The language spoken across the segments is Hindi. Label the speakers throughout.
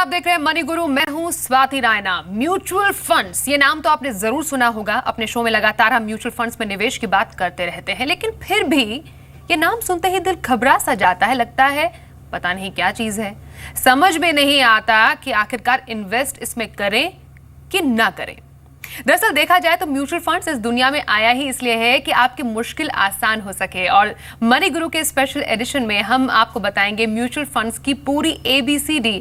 Speaker 1: आप देख रहे हैं मनी गुरु। मैं हूं स्वाति रायना। म्यूचुअल फंड्स, ये नाम तो आपने जरूर सुना होगा। अपने शो में लगातार हम म्यूचुअल फंड्स में निवेश की बात करते रहते हैं, लेकिन फिर भी ये नाम सुनते ही दिल घबरा सा जाता है। लगता है पता नहीं क्या चीज है, समझ में नहीं आता कि आखिरकार इन्वेस्ट इसमें करें कि ना करें। दरअसल देखा जाए तो म्यूचुअल फंड्स इस दुनिया में आया ही इसलिए है कि आपकी मुश्किल आसान हो सके। और मनी गुरु के स्पेशल एडिशन में हम आपको बताएंगे म्यूचुअल फंड्स की पूरी ABCD।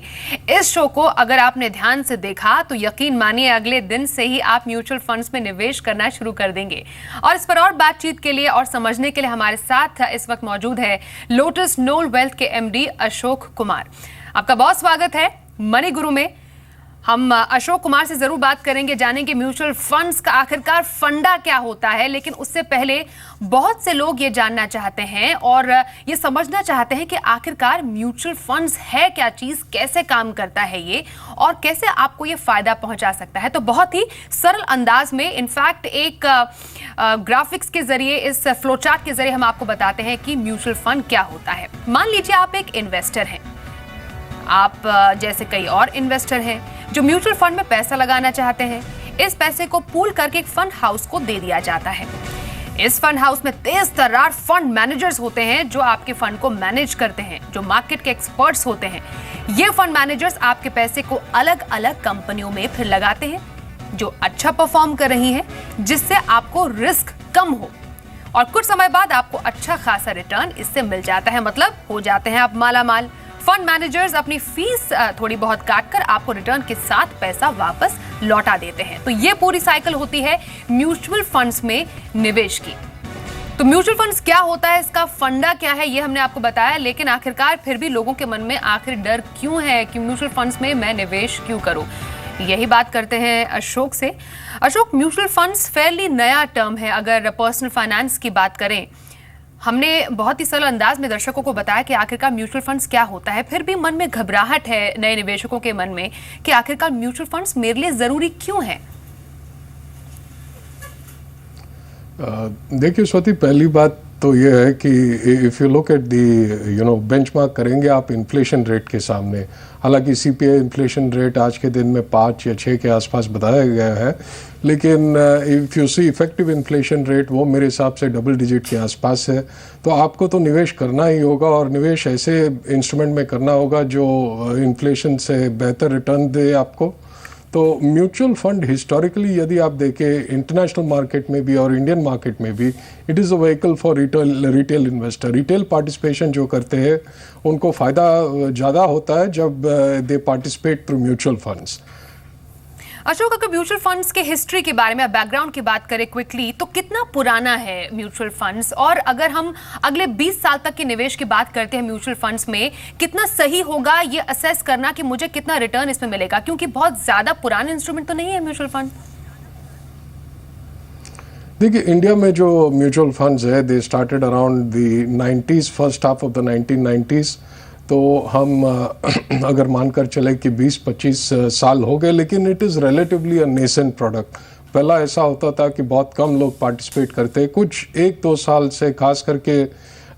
Speaker 1: इस शो को अगर आपने ध्यान से देखा तो यकीन मानिए अगले दिन से ही आप म्यूचुअल फंड्स में निवेश करना शुरू कर देंगे। और इस पर और बातचीत के लिए और समझने के लिए हमारे साथ इस वक्त मौजूद है लोटस नोल वेल्थ के MD अशोक कुमार। आपका बहुत स्वागत है मनी गुरु में। हम अशोक कुमार से जरूर बात करेंगे, जानेंगे म्यूचुअल फंड्स का आखिरकार फंडा क्या होता है। लेकिन उससे पहले बहुत से लोग ये जानना चाहते हैं और ये समझना चाहते हैं कि आखिरकार म्यूचुअल फंड्स है क्या चीज, कैसे काम करता है ये और कैसे आपको ये फायदा पहुंचा सकता है। तो बहुत ही सरल अंदाज में, इनफैक्ट एक ग्राफिक्स के जरिए, इस फ्लोचार्ट के जरिए हम आपको बताते हैं कि म्यूचुअल फंड क्या होता है। मान लीजिए आप एक इन्वेस्टर हैं, आप जैसे कई और इन्वेस्टर हैं जो म्यूचुअल फंड में पैसा लगाना चाहते हैं। इस पैसे को पूल करके एक फंड हाउस को दे दिया जाता है। इस फंड हाउस में तेज तर्रार फंड मैनेजर्स होते हैं जो आपके फंड को मैनेज करते हैं, जो मार्केट के एक्सपर्ट्स होते हैं। ये फंड मैनेजर्स आपके पैसे को अलग अलग कंपनियों में फिर लगाते हैं जो अच्छा परफॉर्म कर रही हैं, जिससे आपको रिस्क कम हो और कुछ समय बाद आपको अच्छा खासा रिटर्न इससे मिल जाता है। मतलब हो जाते हैं आप माला माल। फंड मैनेजर्स अपनी फीस थोड़ी बहुत काटकर आपको रिटर्न के साथ पैसा वापस लौटा देते हैं। तो ये पूरी साइकिल होती है म्यूचुअल फंड्स में निवेश की। तो म्यूचुअल फंड्स क्या होता है, इसका फंडा क्या है, ये हमने आपको बताया। लेकिन आखिरकार फिर भी लोगों के मन में आखिर डर क्यों है कि म्यूचुअल फंड्स में मैं निवेश क्यों करूं? यही बात करते हैं अशोक से। अशोक, म्यूचुअल फंड्स फेयरली नया टर्म है। अगर पर्सनल फाइनेंस की बात करें, हमने बहुत ही सरल अंदाज में दर्शकों को बताया कि आखिरकार म्यूचुअल फंड्स क्या होता है। फिर भी मन में घबराहट है नए निवेशकों के मन में कि आखिरकार म्यूचुअल फंड्स मेरे लिए जरूरी क्यों है?
Speaker 2: देखिए स्वाति, पहली बात तो ये है कि if you look at the benchmark करेंगे आप इन्फ्लेशन रेट के सामने। हालांकि CPI इन्फ्लेशन रेट आज के दिन में 5 या 6 के आसपास बताया गया है, लेकिन if you see effective inflation rate वो मेरे हिसाब से डबल डिजिट के आसपास है। तो आपको तो निवेश करना ही होगा और निवेश ऐसे इंस्ट्रूमेंट में करना होगा जो इन्फ्लेशन से बेहतर रिटर्न दे आपको। तो म्यूचुअल फंड हिस्टोरिकली यदि आप देखें इंटरनेशनल मार्केट में भी और इंडियन मार्केट में भी, it is a vehicle for retail investor. Retail participation जो करते हैं उनको फ़ायदा ज़्यादा होता है जब दे participate through mutual funds.
Speaker 1: Ashok, अगर म्यूचुअल फंड्स के हिस्ट्री के बारे में, बैकग्राउंड की बात करें क्विकली, तो कितना पुराना है म्यूचुअल फंड्स? और अगर हम अगले 20 साल तक के निवेश की बात करते हैं म्यूचुअल फंड्स में, कितना सही होगा ये असेस करना कि मुझे कितना रिटर्न इसमें मिलेगा? क्योंकि बहुत ज्यादा पुराने इंस्ट्रूमेंट तो नहीं है म्यूचुअल फंड।
Speaker 2: देखिए, इंडिया में जो म्यूचुअल फंड्स है they started around the 90s, first half of the 1990s। तो हम अगर मानकर चले कि 20-25 साल हो गए, लेकिन it is relatively a nascent product. पहला ऐसा होता था कि बहुत कम लोग पार्टिसिपेट करते। कुछ 1-2 साल से खास करके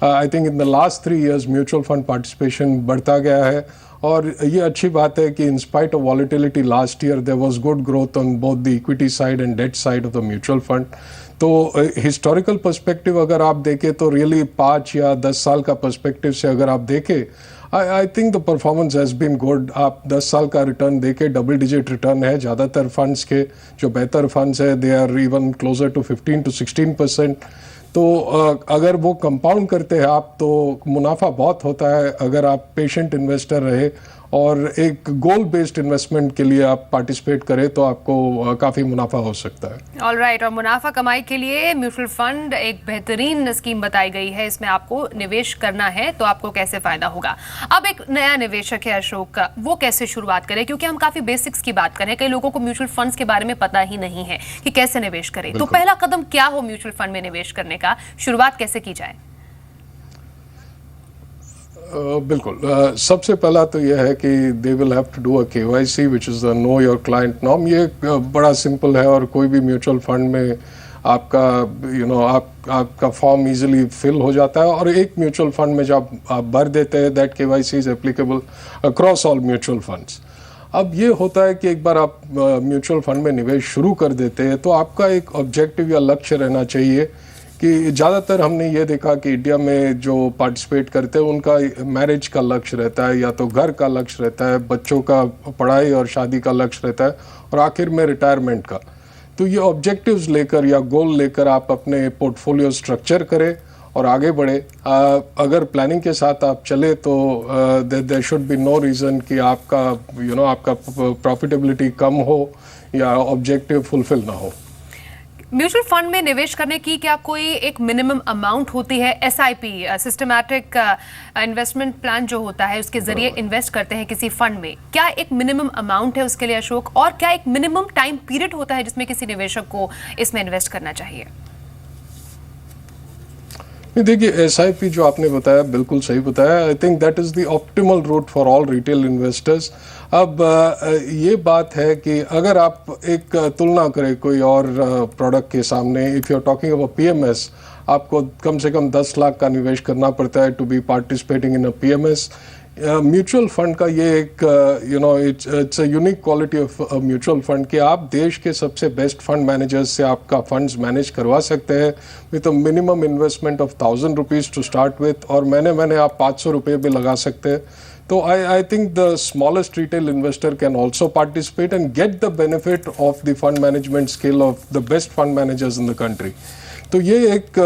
Speaker 2: I think in the last 3 years mutual fund participation बढ़ता गया है। और ये अच्छी बात है कि in spite of volatility last year there was good growth on both the equity side and debt side of the mutual fund. तो हिस्टोरिकल पर्सपेक्टिव अगर आप देखें तो रियली 5 या 10 साल का पर्सपेक्टिव से अगर आप देखें, I think the performance has been good. आप 10 साल का रिटर्न देके डबल डिजिट रिटर्न है। ज़्यादातर फंड्स के जो बेहतर फंड्स है they are even closer to 15 to 16%। तो अगर वो कंपाउंड करते हैं आप तो मुनाफा बहुत होता है अगर आप पेशेंट इन्वेस्टर रहे और एक गोल बेस्ड इन्वेस्टमेंट के लिए आप पार्टिसिपेट करें तो आपको काफ़ी मुनाफा हो सकता है।
Speaker 1: ऑलराइट, और मुनाफा कमाई के लिए म्यूचुअल फंड एक बेहतरीन स्कीम बताई गई है। इसमें आपको निवेश करना है तो आपको कैसे फायदा होगा। अब एक नया निवेशक है अशोक, वो कैसे शुरुआत करे? क्योंकि हम काफी बेसिक्स की बात करें, कई लोगों को म्यूचुअल फंड्स के बारे में पता ही नहीं है कि कैसे निवेश करें। तो पहला कदम क्या हो म्यूचुअल फंड में निवेश करने का, शुरुआत कैसे की जाए?
Speaker 2: बिल्कुल, सबसे पहला तो यह है कि they will have to do a KYC which is the know your client norm. ये बड़ा सिंपल है और कोई भी म्यूचुअल फंड में आपका आपका फॉर्म इजीली फिल हो जाता है। और एक म्यूचुअल फंड में जब आप भर देते हैं that KYC is applicable across all mutual funds. अब ये होता है कि एक बार आप म्यूचुअल फंड में निवेश शुरू कर देते हैं तो आपका एक ऑब्जेक्टिव या लक्ष्य रहना चाहिए कि ज़्यादातर हमने ये देखा कि इंडिया में जो पार्टिसिपेट करते हैं उनका मैरिज का लक्ष्य रहता है, या तो घर का लक्ष्य रहता है, बच्चों का पढ़ाई और शादी का लक्ष्य रहता है, और आखिर में रिटायरमेंट का। तो ये ऑब्जेक्टिव्स लेकर या गोल लेकर आप अपने पोर्टफोलियो स्ट्रक्चर करें और आगे बढ़े। अगर प्लानिंग के साथ आप चले तो there should be no reason कि आपका आपका प्रॉफिटेबिलिटी कम हो या ऑब्जेक्टिव फुलफिल ना हो।
Speaker 1: म्यूचुअल फंड में निवेश करने की क्या कोई एक मिनिमम अमाउंट होती है? एसआईपी, सिस्टमैटिक इन्वेस्टमेंट प्लान जो होता है उसके जरिए इन्वेस्ट करते हैं किसी फंड में, क्या एक मिनिमम अमाउंट है उसके लिए अशोक? और क्या एक मिनिमम टाइम पीरियड होता है जिसमें किसी निवेशक को इसमें इन्वेस्ट करना चाहिए?
Speaker 2: देखिए, एसआईपी जो आपने बताया बिल्कुल सही बताया। I think that is the optimal route for all retail investors. अब ये बात है कि अगर आप एक तुलना करें कोई और प्रोडक्ट के सामने, if you are talking about PMS, आपको कम से कम 10 लाख का निवेश करना पड़ता है to be participating in a PMS. Mutual fund का ये एक it's a unique quality of mutual fund कि आप देश के सबसे बेस्ट फंड मैनेजर्स से आपका फंड्स मैनेज करवा सकते हैं with a minimum investment of 1000 rupees to start with, और मैंने आप 500 रुपये भी लगा सकते हैं। तो I think the smallest retail investor can also participate and get the benefit of the fund management skill of the best fund managers in the country. तो ये एक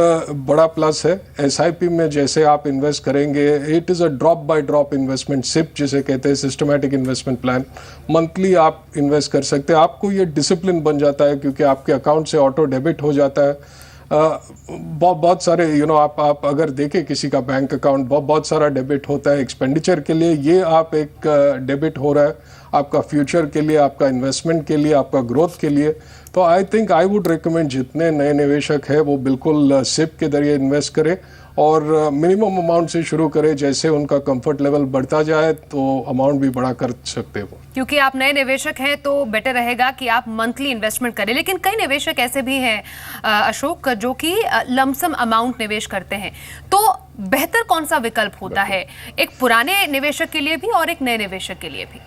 Speaker 2: बड़ा प्लस है। एसआईपी में जैसे आप इन्वेस्ट करेंगे, it is a drop by drop investment, SIP जिसे कहते हैं, सिस्टमैटिक इन्वेस्टमेंट प्लान। मंथली आप इन्वेस्ट कर सकते हैं, आपको ये डिसिप्लिन बन जाता है क्योंकि आपके अकाउंट से ऑटो डेबिट हो जाता है। बहुत सारे आप अगर देखें किसी का बैंक अकाउंट, बहुत सारा डेबिट होता है एक्सपेंडिचर के लिए। ये आप एक डेबिट हो रहा है आपका फ्यूचर के लिए, आपका इन्वेस्टमेंट के लिए, आपका ग्रोथ के लिए। तो I think I would recommend जितने नए निवेशक हैं वो बिल्कुल सिप के जरिए इन्वेस्ट करें और मिनिमम अमाउंट से शुरू करें। जैसे उनका कंफर्ट लेवल बढ़ता जाए तो अमाउंट भी बड़ा कर सकते हैं वो।
Speaker 1: क्योंकि आप नए निवेशक हैं तो बेटर रहेगा कि आप मंथली इन्वेस्टमेंट करें। लेकिन कई निवेशक ऐसे भी हैं अशोक जो कि लमसम अमाउंट निवेश करते हैं, तो बेहतर कौन सा विकल्प होता है एक पुराने निवेशक के लिए भी और एक नए निवेशक के लिए भी?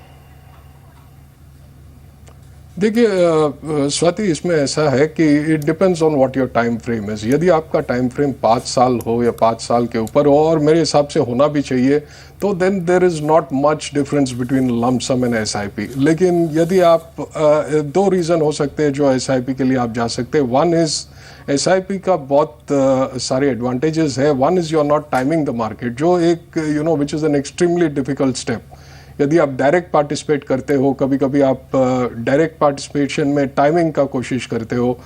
Speaker 2: देखिए स्वाति, इसमें ऐसा है कि it depends on what your time frame is. यदि आपका टाइम फ्रेम 5 साल हो या 5 साल के ऊपर हो, और मेरे हिसाब से होना भी चाहिए, तो then there is not much difference between lump sum and SIP. लेकिन यदि आप 2 रीज़न हो सकते हैं जो एसआईपी के लिए आप जा सकते हैं। वन इज़ एसआईपी का बहुत सारे एडवांटेजेस है। One is you are not timing the market, जो एक which is an extremely difficult step. यदि आप डायरेक्ट पार्टिसिपेट करते हो, कभी कभी आप डायरेक्ट पार्टिसिपेशन में टाइमिंग का कोशिश करते हो,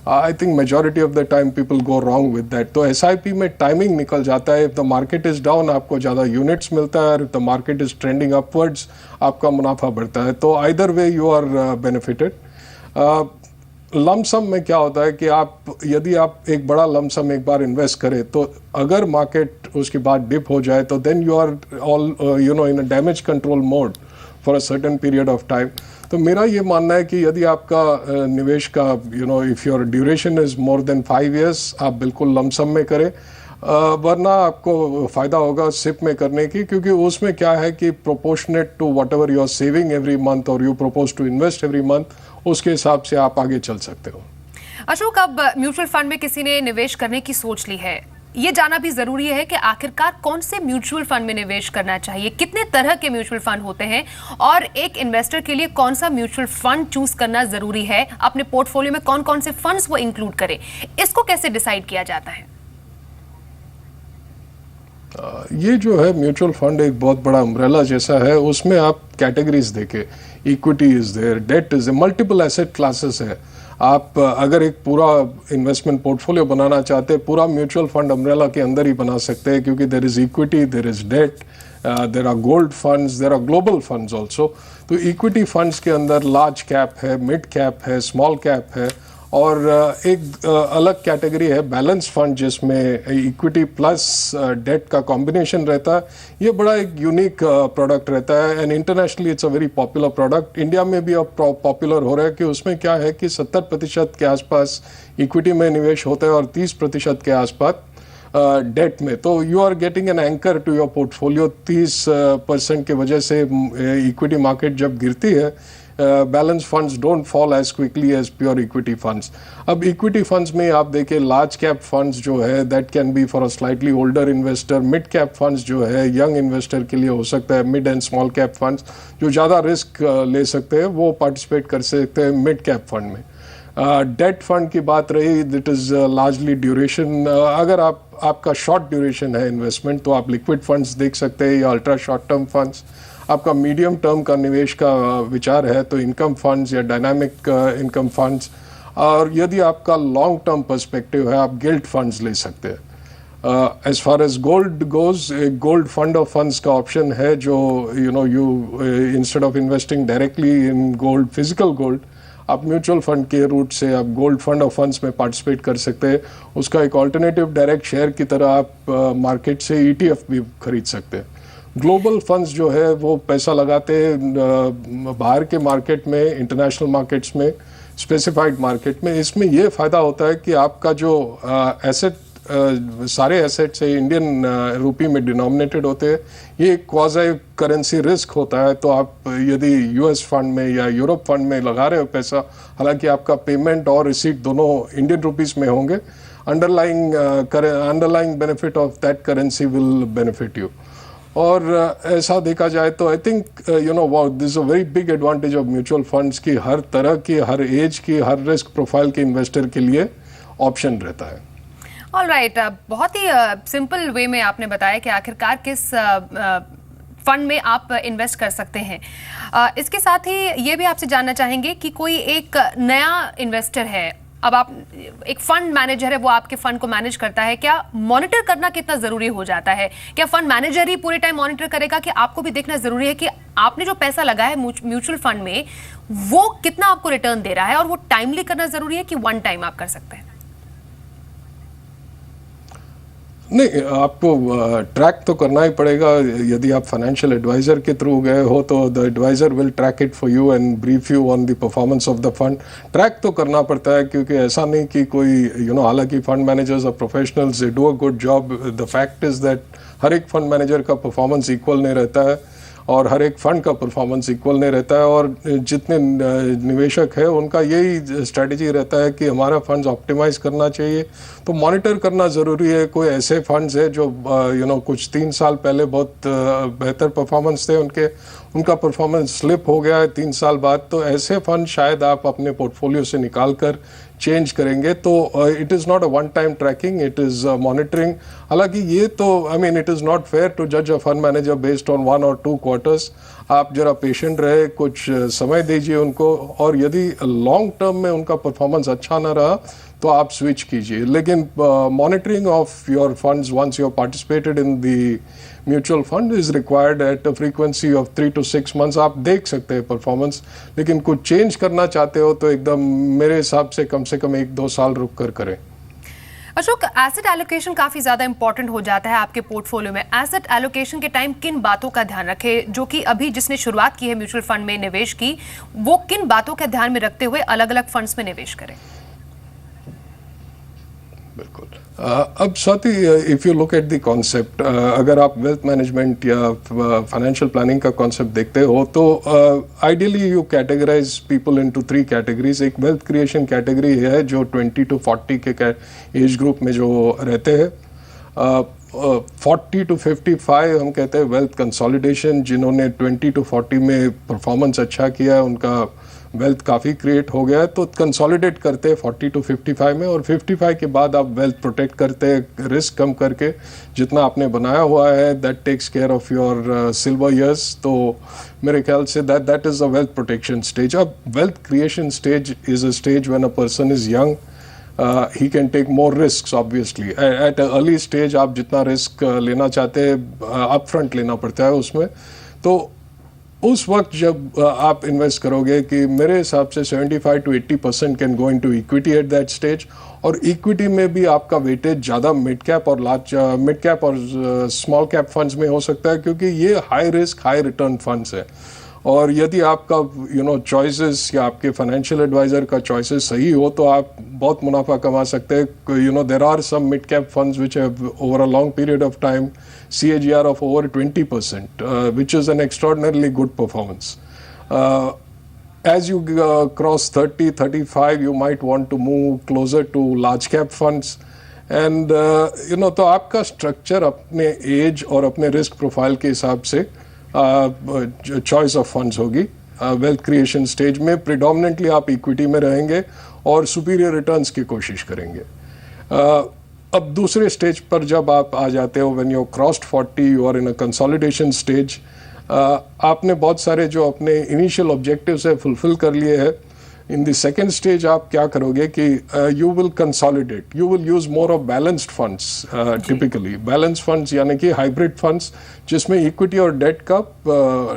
Speaker 2: I think majority of the time people go wrong with that. तो एसआईपी में टाइमिंग निकल जाता है। If the market is down आपको ज़्यादा यूनिट्स मिलता है, और if the market is trending upwards आपका मुनाफा बढ़ता है। तो either way you are benefited. Lump sum में क्या होता है कि यदि आप एक बड़ा लमसम एक बार इन्वेस्ट करें, तो अगर मार्केट उसके बाद डिप हो जाए तो then you are all in a damage control mode for a certain period of time. तो मेरा ये मानना है कि यदि आपका निवेश का if your duration is more than 5 years, आप बिल्कुल लमसम में करें। वरना आपको फ़ायदा होगा सिप में करने की, क्योंकि उसमें क्या है कि proportionate to whatever you are saving every month और you propose to invest every month, उसके हिसाब से आप आगे चल सकते हो।
Speaker 1: अशोक, अब म्यूचुअल फंड में किसी ने निवेश करने की सोच ली है, ये जानना भी जरूरी है कि आखिरकार कौन से म्यूचुअल फंड में निवेश करना चाहिए, कितने तरह के म्यूचुअल फंड होते हैं, और एक इन्वेस्टर के लिए कौन सा म्यूचुअल फंड चूज करना जरूरी है, अपने पोर्टफोलियो में कौन कौन से फंड्स वो इंक्लूड करे, इसको कैसे डिसाइड किया जाता है?
Speaker 2: ये जो है म्यूचुअल फंड एक बहुत बड़ा अम्ब्रेला जैसा है। उसमें आप कैटेगरीज देखें, equity is there, debt is there, multiple asset classes है। आप अगर एक पूरा इन्वेस्टमेंट पोर्टफोलियो बनाना चाहते हैं, पूरा म्यूचुअल फंड अम्ब्रेला के अंदर ही बना सकते हैं, क्योंकि there is equity, there is debt, there are gold funds, there are global funds also. तो इक्विटी फंड्स के अंदर लार्ज कैप है, मिड कैप है, स्मॉल कैप है, और एक अलग कैटेगरी है बैलेंस फंड, जिसमें इक्विटी प्लस डेट का कॉम्बिनेशन रहता है। ये बड़ा एक यूनिक प्रोडक्ट रहता है, and internationally it's a very popular product. India में भी अब पॉपुलर हो रहा है कि उसमें क्या है कि 70% के आसपास इक्विटी में निवेश होता है और 30% के आसपास डेट में, तो you are getting an anchor to your portfolio. 30% की वजह से इक्विटी मार्केट जब गिरती है, balance funds don't fall as quickly as pure equity funds. अब इक्विटी फंड्स में आप देखिए लार्ज कैप फंड्स जो है that can be for a slightly older investor, mid cap funds जो है यंग इन्वेस्टर के लिए हो सकता है, mid and small cap funds जो ज़्यादा रिस्क ले सकते हैं वो पार्टिसिपेट कर सकते हैं मिड कैप फंड में। डेट फंड की बात रही, दैट इज़ लार्जली ड्यूरेशन। अगर आपका शॉर्ट ड्यूरेशन है इन्वेस्टमेंट तो आप लिक्विड फंड्स देख सकते हैं या अल्ट्रा शॉर्ट टर्म फंड्स। आपका मीडियम टर्म का निवेश का विचार है तो इनकम फंड्स या डायनामिक इनकम फंड्स, और यदि आपका लॉन्ग टर्म पर्सपेक्टिव है आप गिल्ट फंड्स ले सकते हैं। As far as gold goes, gold fund of funds का ऑप्शन है जो instead of investing directly in gold, physical gold, आप म्यूचुअल फंड के रूट से आप गोल्ड फंड ऑफ फंड्स में पार्टिसिपेट कर सकते हैं। उसका एक ऑल्टरनेटिव डायरेक्ट शेयर की तरह आप मार्केट से ETF भी खरीद सकते हैं। ग्लोबल फंड्स जो है वो पैसा लगाते हैं बाहर के मार्केट में, इंटरनेशनल मार्केट्स में, स्पेसिफाइड मार्केट में। इसमें ये फ़ायदा होता है कि आपका जो एसेट, सारे एसेट्स इंडियन रुपी में डिनोमिनेटेड होते हैं। ये क्वाज़ी करेंसी रिस्क होता है, तो आप यदि US फंड में या यूरोप फंड में लगा रहे हो पैसा, हालांकि आपका पेमेंट और रिसीट दोनों इंडियन रुपीस में होंगे, underlying benefit of that currency will benefit you. और ऐसा देखा जाए तो I think this is a very big advantage of mutual funds की हर तरह की, हर एज की, हर रिस्क प्रोफाइल के इन्वेस्टर के लिए ऑप्शन रहता है।
Speaker 1: ऑलराइट, बहुत ही सिंपल वे में आपने बताया कि आखिरकार किस फंड में आप इन्वेस्ट कर सकते हैं। इसके साथ ही ये भी आपसे जानना चाहेंगे कि कोई एक नया इन्वेस्टर है, अब आप एक फंड मैनेजर है, वो आपके फंड को मैनेज करता है, क्या मॉनिटर करना कितना जरूरी हो जाता है? क्या फंड मैनेजर ही पूरे टाइम मॉनिटर करेगा कि आपको भी देखना जरूरी है कि आपने जो पैसा लगाया है म्यूचुअल फंड में वो कितना आपको रिटर्न दे रहा है, और वो टाइमली करना जरूरी है कि वन टाइम आप कर सकते हैं?
Speaker 2: नहीं, आपको ट्रैक तो करना ही पड़ेगा। यदि आप फाइनेंशियल एडवाइजर के थ्रू गए हो तो the advisor will track it for you and brief you on the performance of the fund. Track तो करना पड़ता है क्योंकि ऐसा नहीं कि कोई हालांकि फंड मैनेजर्स और professionals they do a good job. The fact is that हर एक फंड मैनेजर का परफॉर्मेंस इक्वल नहीं रहता है और हर एक फंड का परफॉर्मेंस इक्वल नहीं रहता है, और जितने निवेशक है उनका यही स्ट्रेटजी रहता है कि हमारा फंड्स ऑप्टिमाइज करना चाहिए, तो मॉनिटर करना ज़रूरी है। कोई ऐसे फंड्स है जो कुछ 3 साल पहले बहुत बेहतर परफॉर्मेंस थे, उनका परफॉर्मेंस स्लिप हो गया है 3 साल बाद, तो ऐसे फंड शायद आप अपने पोर्टफोलियो से निकाल कर चेंज करेंगे। तो it is not a one time tracking, it is monitoring. हालांकि ये तो it is not fair to जज a fund manager based on 1 or 2 quarters. आप जरा पेशेंट रहे, कुछ समय दीजिए उनको, और यदि लॉन्ग टर्म में उनका परफॉर्मेंस अच्छा ना रहा तो आप स्विच कीजिए। लेकिन monitoring of your funds once you have participated in the mutual fund is required at a frequency of 3 to 6 months। आप देख सकते हैं परफॉर्मेंस, लेकिन कुछ चेंज करना चाहते हो तो एकदम मेरे हिसाब से कम 1-2 साल रुक कर करें।
Speaker 1: अशोक, एसेट एलोकेशन काफी ज्यादा इंपॉर्टेंट हो जाता है आपके पोर्टफोलियो में। एसेट एलोकेशन के टाइम किन बातों का ध्यान रखें, जो कि अभी जिसने शुरुआत की है म्यूचुअल फंड में निवेश की, वो किन बातों का ध्यान में रखते हुए अलग अलग फंड्स में निवेश करें?
Speaker 2: बिल्कुल। अब Swati, if you look at the concept, अगर आप वेल्थ मैनेजमेंट या फाइनेंशियल प्लानिंग का कॉन्सेप्ट देखते हो तो ideally you categorise people into 3 categories. एक वेल्थ क्रिएशन कैटेगरी है जो 20 to 40 के एज ग्रुप में जो रहते हैं। 40 to 55 हम कहते हैं वेल्थ कंसोलिडेशन, जिन्होंने 20 to 40 में परफॉर्मेंस अच्छा किया है, उनका वेल्थ काफ़ी क्रिएट हो गया है, तो कंसोलिडेट करते हैं 40 to 55 में, और 55 के बाद आप वेल्थ प्रोटेक्ट करते हैं रिस्क कम करके। जितना आपने बनाया हुआ है that takes care of your silver years, तो मेरे ख्याल से that is a wealth protection stage. अब wealth creation stage is a stage when a person is young, he can take more risks obviously at an early stage। आप जितना रिस्क लेना चाहते हैं upfront लेना पड़ता है उसमें। तो उस वक्त जब आप इन्वेस्ट करोगे कि मेरे हिसाब से 75 to 80% can go into equity at that stage, और इक्विटी में भी आपका वेटेज ज़्यादा मिड कैप और स्मॉल कैप फंड्स में हो सकता है, क्योंकि ये high risk high return funds है। और यदि आपका चॉइसेस या आपके फाइनेंशियल एडवाइजर का चॉइसेस सही हो तो आप बहुत मुनाफा कमा सकते हैं. There are some mid cap funds which have over a long period of time CAGR of over 20%, which is an extraordinarily good performance. As you cross 30, 35, you might want to move closer to large cap funds. And तो आपका स्ट्रक्चर अपने एज और अपने रिस्क प्रोफाइल के हिसाब से चॉइस ऑफ फंड्स होगी. वेल्थ क्रिएशन स्टेज में प्रिडोमिनेंटली आप इक्विटी में रहेंगे और सुपीरियर रिटर्न्स की कोशिश करेंगे. अब दूसरे स्टेज पर जब आप आ जाते हो, when you crossed 40, you are in a consolidation stage. आपने बहुत सारे जो अपने इनिशियल ऑब्जेक्टिव्स है फुलफिल कर लिए हैं. इन द सेकेंड स्टेज आप क्या करोगे कि you will consolidate, you will use more of balanced funds. Typically balanced funds यानी कि हाइब्रिड फंड्स जिसमें इक्विटी और डेट का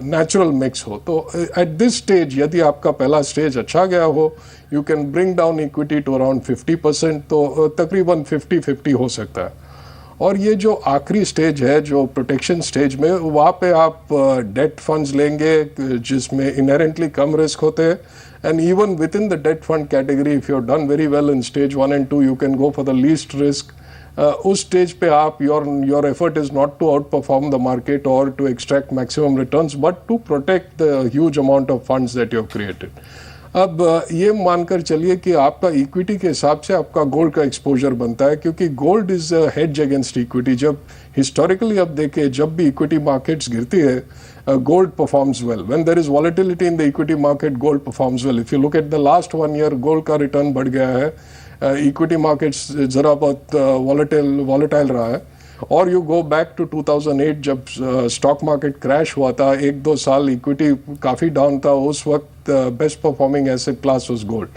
Speaker 2: नेचुरल मिक्स हो. तो एट दिस स्टेज यदि आपका पहला स्टेज अच्छा गया हो, you can bring down equity to around 50%, तो तकरीबन 50-50 हो सकता है. और ये जो आखिरी स्टेज है जो प्रोटेक्शन स्टेज में, वहाँ पे आप डेट फंड्स लेंगे जिसमें इनहेरेंटली कम रिस्क होते हैं. And even with in the debt fund category, if you have done very well in stage 1 and 2, you can go for the least risk. उस स्टेज पे आप your effort is not to outperform the market और to extract maximum returns, but to protect the huge amount of funds that you have created. अब ये मानकर चलिए कि आपका इक्विटी के हिसाब से आपका गोल्ड का एक्सपोजर बनता है, क्योंकि gold is hedge against equity. जब हिस्टोरिकली अब देखें, जब भी इक्विटी मार्केट्स गिरती है, gold performs well. When there is volatility in the equity market, gold performs well. If you look at the last 1 year, gold का रिटर्न बढ़ गया है. इक्विटी मार्केट्स जरा बहुत वॉलेटाइल रहा है. और यू गो बैक टू 2008 जब स्टॉक मार्केट क्रैश हुआ था, 1-2 साल इक्विटी काफ़ी डाउन था. उस वक्त best performing asset class was gold.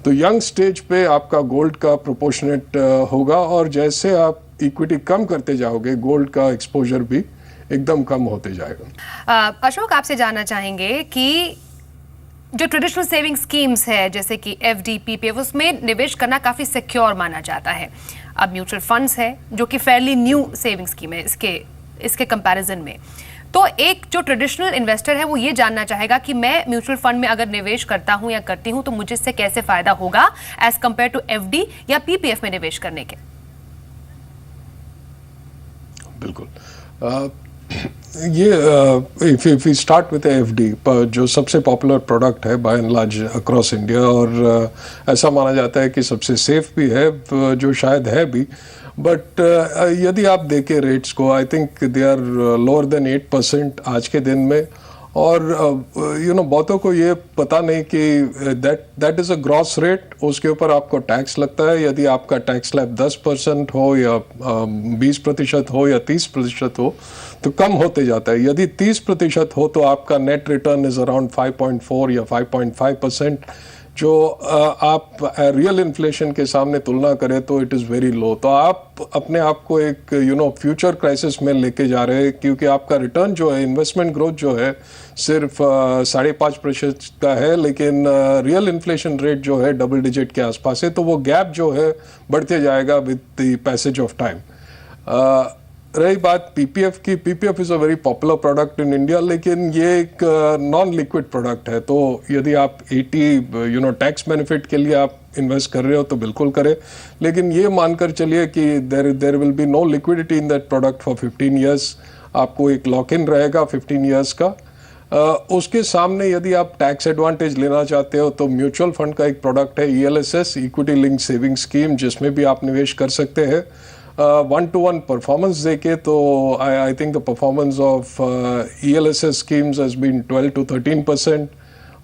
Speaker 2: तो यंग स्टेज पे आपका गोल्ड का प्रोपोर्शनेट होगा, और जैसे आप इक्विटी कम करते जाओगे, गोल्ड का एक्सपोजर भी एकदम कम होते जाएगा.
Speaker 1: अशोक, आपसे जानना चाहेंगे कि जो ट्रेडिशनल सेविंग स्कीम्स है जैसे कि FD, PPF, उसमें निवेश करना काफ़ी सिक्योर माना जाता है. अब म्यूचुअल फंड्स है जो कि फेयरली न्यू सेविंग स्कीम है इसके कंपैरिजन में. तो एक जो ट्रेडिशनल इन्वेस्टर है वो ये जानना चाहेगा कि मैं म्यूचुअल फंड में अगर निवेश करता हूं या करती हूं तो मुझे इससे कैसे फायदा होगा एज कंपेयर टू FD या PPF में निवेश करने के.
Speaker 2: बिल्कुल. ये if we start with FD, जो सबसे पॉपुलर प्रोडक्ट है by and large across India, और ऐसा माना जाता है कि सबसे सेफ भी है, जो शायद है भी. बट यदि आप देखें रेट्स को, I think they are lower than 8% आज के दिन में. और बहुतों को ये पता नहीं कि that is a gross rate. उसके ऊपर आपको टैक्स लगता है. यदि आपका टैक्स स्लैब 10% हो या 20% हो या 30% हो तो कम होते जाता है. यदि 30% हो तो आपका नेट रिटर्न इज अराउंड 5.4 या 5.5%, जो आप रियल इन्फ्लेशन के सामने तुलना करें तो इट इज़ वेरी लो. तो आप अपने आप को एक फ्यूचर क्राइसिस में लेके जा रहे हैं, क्योंकि आपका रिटर्न जो है, इन्वेस्टमेंट ग्रोथ जो है, सिर्फ 5.5% का है, लेकिन रियल इन्फ्लेशन रेट जो है डबल डिजिट के आसपास है. तो वो गैप जो है बढ़ते जाएगा with the passage of time. रही बात PPF की, PPF is a very popular product in India, लेकिन ये एक नॉन लिक्विड प्रोडक्ट है. तो यदि आप 80 टैक्स बेनिफिट के लिए आप इन्वेस्ट कर रहे हो तो बिल्कुल करें, लेकिन ये मानकर चलिए कि there will be no liquidity in that product for 15 years. आपको एक लॉक इन रहेगा 15 years का. उसके सामने यदि आप टैक्स एडवांटेज लेना चाहते हो तो म्यूचुअल फंड का एक प्रोडक्ट है ELSS, equity link saving scheme, जिसमें भी आप निवेश कर सकते हैं. 1-to-1 परफॉर्मेंस देखे तो आई think the performance of ELSS schemes has been 12 to 13%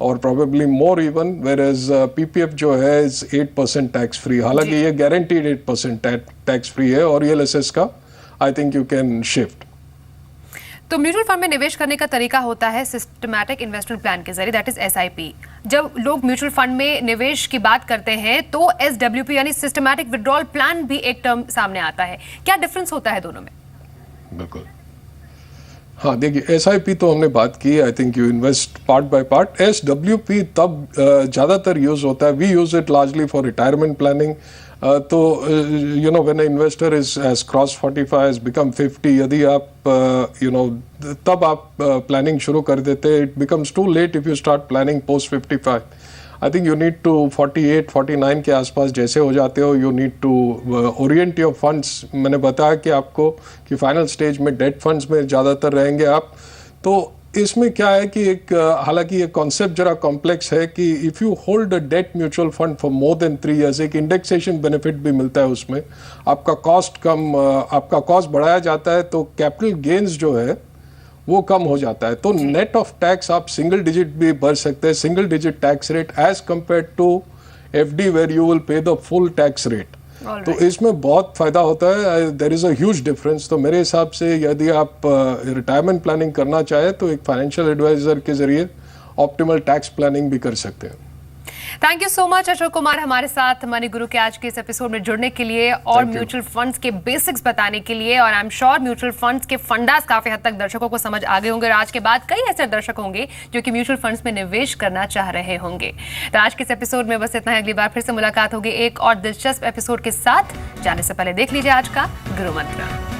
Speaker 2: और probably more even, whereas PPF जो है is 8% टैक्स फ्री. हालांकि ये guaranteed 8% टैक्स फ्री है, और ELSS का आई थिंक यू कैन शिफ्ट.
Speaker 1: तो म्यूचुअल फंड में निवेश करने का तरीका होता है सिस्टमैटिक इन्वेस्टमेंट प्लान के जरिए, दैट इज SIP. जब लोग म्यूचुअल फंड में निवेश की बात करते हैं तो SWP यानी सिस्टमैटिक विड्रॉल प्लान भी एक टर्म सामने आता है. क्या डिफरेंस होता है दोनों में?
Speaker 2: बिल्कुल. हाँ, देखिए SIP तो हमने बात की. I think you invest part by part. SWP तब ज़्यादातर यूज़ होता है, we use it largely for retirement planning. तो you know when a investor has cross 45 has become 50, यदि आप यू नो तब आप प्लानिंग शुरू कर देते, it becomes too late if you start planning post 55. I think you need to 48 49 के आसपास जैसे हो जाते हो, you need to orient your funds. मैंने बताया कि आपको कि फाइनल स्टेज में डेट फंड्स में ज़्यादातर रहेंगे आप. तो इसमें क्या है कि एक हालांकि ये कॉन्सेप्ट जरा कॉम्प्लेक्स है कि if you hold a debt mutual fund for more than 3 years, एक इंडेक्सेशन बेनिफिट भी मिलता है उसमें. आपका कॉस्ट बढ़ाया जाता है तो कैपिटल गेन्स जो है वो कम हो जाता है. तो नेट ऑफ टैक्स आप सिंगल डिजिट भी भर सकते हैं, single digit tax rate as compare to FD where you will pay the full tax rate. तो इसमें बहुत फायदा होता है. There is a huge difference. तो मेरे हिसाब से यदि आप रिटायरमेंट प्लानिंग करना चाहे तो एक फाइनेंशियल एडवाइजर के जरिए ऑप्टिमल टैक्स प्लानिंग भी कर सकते हैं.
Speaker 1: Thank you so much Ashok Kumar हमारे साथ मनी गुरु के आज के इस एपिसोड में जुड़ने के लिए और म्यूचुअल फंड्स के बेसिक्स बताने के लिए. और I am sure mutual funds के फंडास काफी हद तक दर्शकों को समझ आ गए होंगे और आज के बाद कई ऐसे दर्शक होंगे जो कि म्यूचुअल फंड्स में निवेश करना चाह रहे होंगे. तो आज के इस एपिसोड में बस इतना है. अगली बार फिर से मुलाकात होगी एक और दिलचस्प एपिसोड के साथ. जाने से पहले देख लीजिए आज का गुरु मंत्र.